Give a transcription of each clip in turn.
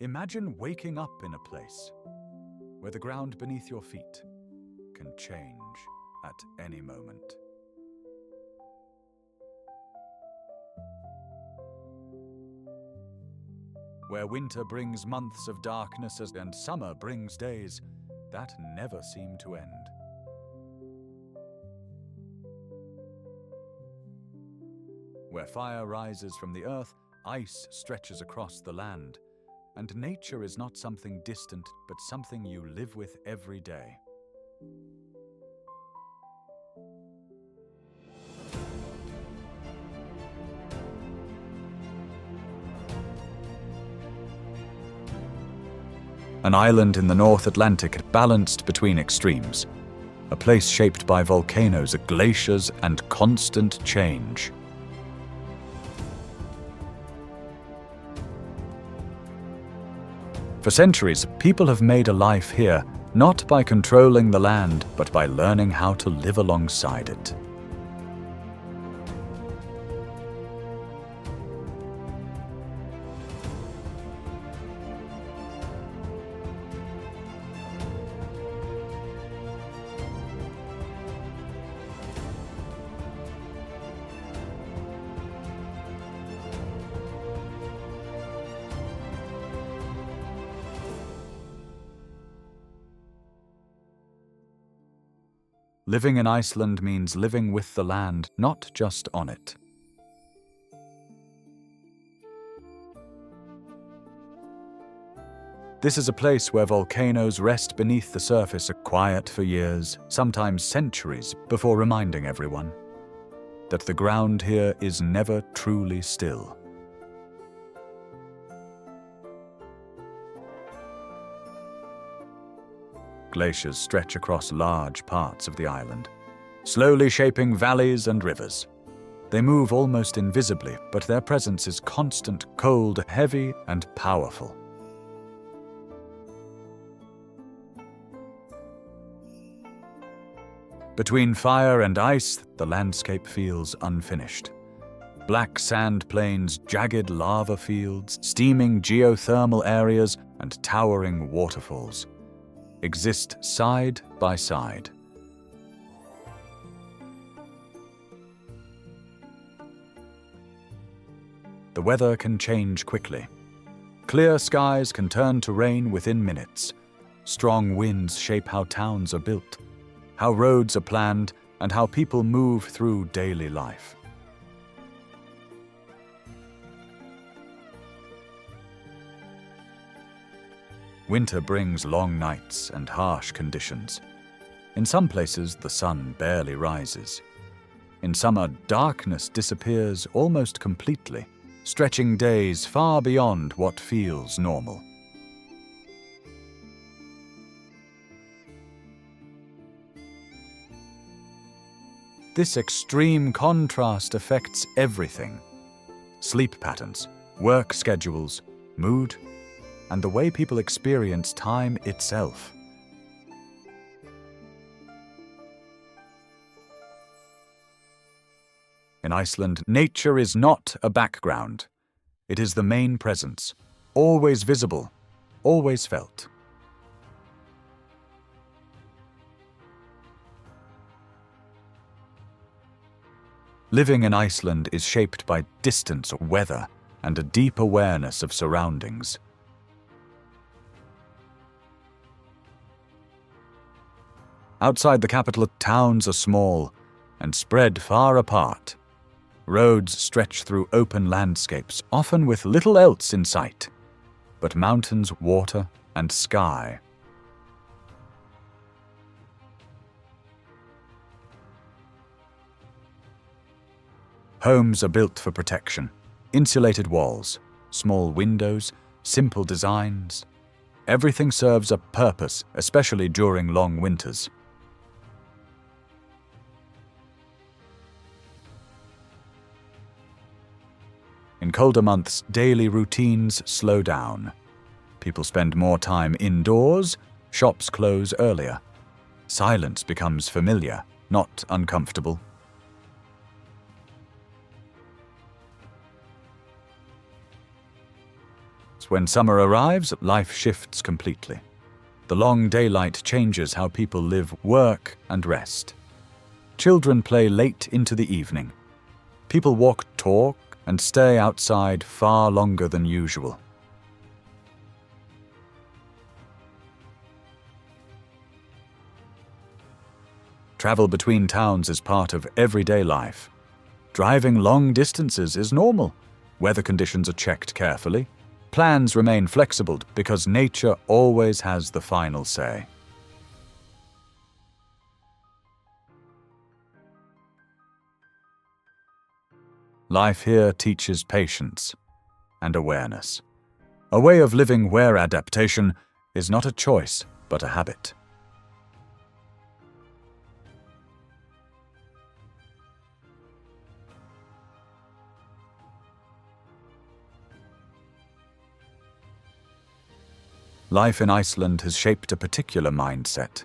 Imagine waking up in a place where the ground beneath your feet can change at any moment. Where winter brings months of darkness and summer brings days that never seem to end. Where fire rises from the earth, ice stretches across the land, and nature is not something distant, but something you live with every day. An island in the North Atlantic balanced between extremes, a place shaped by volcanoes, glaciers, and constant change. For centuries, people have made a life here, not by controlling the land, but by learning how to live alongside it. Living in Iceland means living with the land, not just on it. This is a place where volcanoes rest beneath the surface, quiet for years, sometimes centuries, before reminding everyone that the ground here is never truly still. Glaciers stretch across large parts of the island, slowly shaping valleys and rivers. They move almost invisibly, but their presence is constant, cold, heavy, and powerful. Between fire and ice, the landscape feels unfinished. Black sand plains, jagged lava fields, steaming geothermal areas, and towering waterfalls exist side by side. The weather can change quickly. Clear skies can turn to rain within minutes. Strong winds shape how towns are built, how roads are planned, and how people move through daily life. Winter brings long nights and harsh conditions. In some places, the sun barely rises. In summer, darkness disappears almost completely, stretching days far beyond what feels normal. This extreme contrast affects everything: sleep patterns, work schedules, mood, and the way people experience time itself. In Iceland, nature is not a background. It is the main presence, always visible, always felt. Living in Iceland is shaped by distance, weather, and a deep awareness of surroundings. Outside the capital, towns are small and spread far apart. Roads stretch through open landscapes, often with little else in sight but mountains, water, and sky. Homes are built for protection. Insulated walls, small windows, simple designs. Everything serves a purpose, especially during long winters. In colder months, daily routines slow down. People spend more time indoors, shops close earlier. Silence becomes familiar, not uncomfortable. When summer arrives, life shifts completely. The long daylight changes how people live, work, and rest. Children play late into the evening. People walk, talk, and stay outside far longer than usual. Travel between towns is part of everyday life. Driving long distances is normal. Weather conditions are checked carefully. Plans remain flexible because nature always has the final say. Life here teaches patience and awareness. A way of living where adaptation is not a choice, but a habit. Life in Iceland has shaped a particular mindset,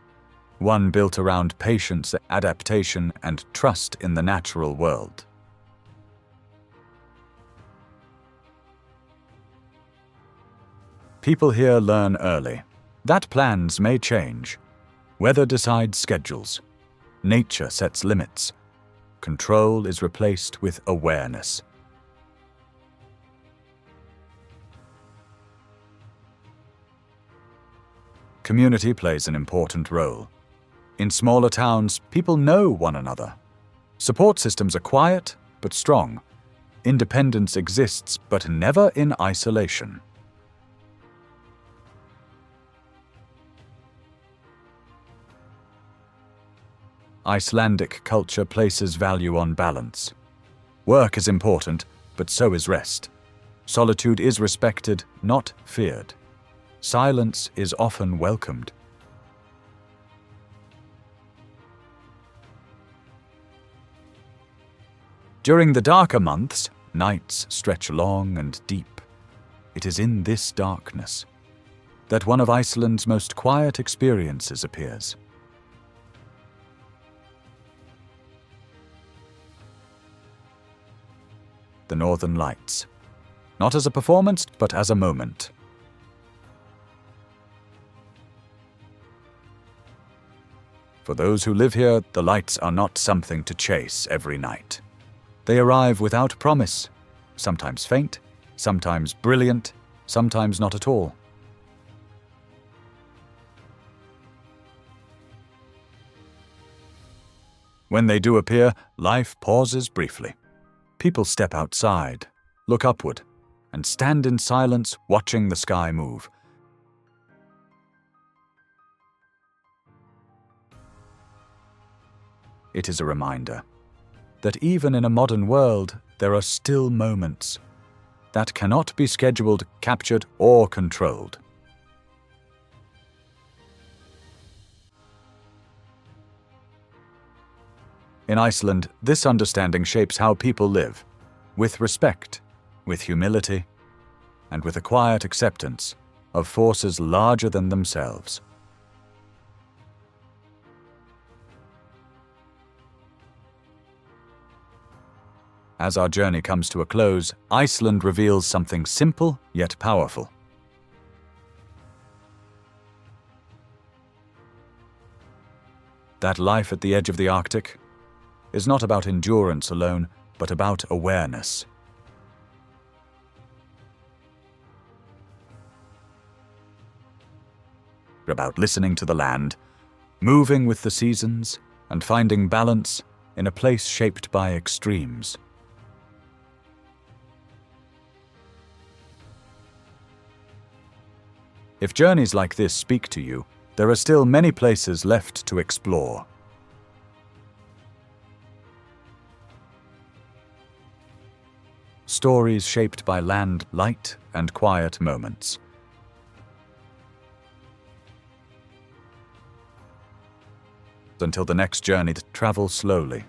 one built around patience, adaptation, and trust in the natural world. People here learn early that plans may change. Weather decides schedules. Nature sets limits. Control is replaced with awareness. Community plays an important role. In smaller towns, people know one another. Support systems are quiet but strong. Independence exists but never in isolation. Icelandic culture places value on balance. Work is important, but so is rest. Solitude is respected, not feared. Silence is often welcomed. During the darker months, nights stretch long and deep. It is in this darkness that one of Iceland's most quiet experiences appears. The Northern Lights, not as a performance, but as a moment. For those who live here, the lights are not something to chase every night. They arrive without promise, sometimes faint, sometimes brilliant, sometimes not at all. When they do appear, life pauses briefly. People step outside, look upward, and stand in silence watching the sky move. It is a reminder that even in a modern world, there are still moments that cannot be scheduled, captured, or controlled. In Iceland, this understanding shapes how people live, with respect, with humility, and with a quiet acceptance of forces larger than themselves. As our journey comes to a close, Iceland reveals something simple yet powerful. That life at the edge of the Arctic is not about endurance alone, but about awareness. About listening to the land, moving with the seasons, and finding balance in a place shaped by extremes. If journeys like this speak to you, there are still many places left to explore. Stories shaped by land, light, and quiet moments. Until the next journey, travel slowly.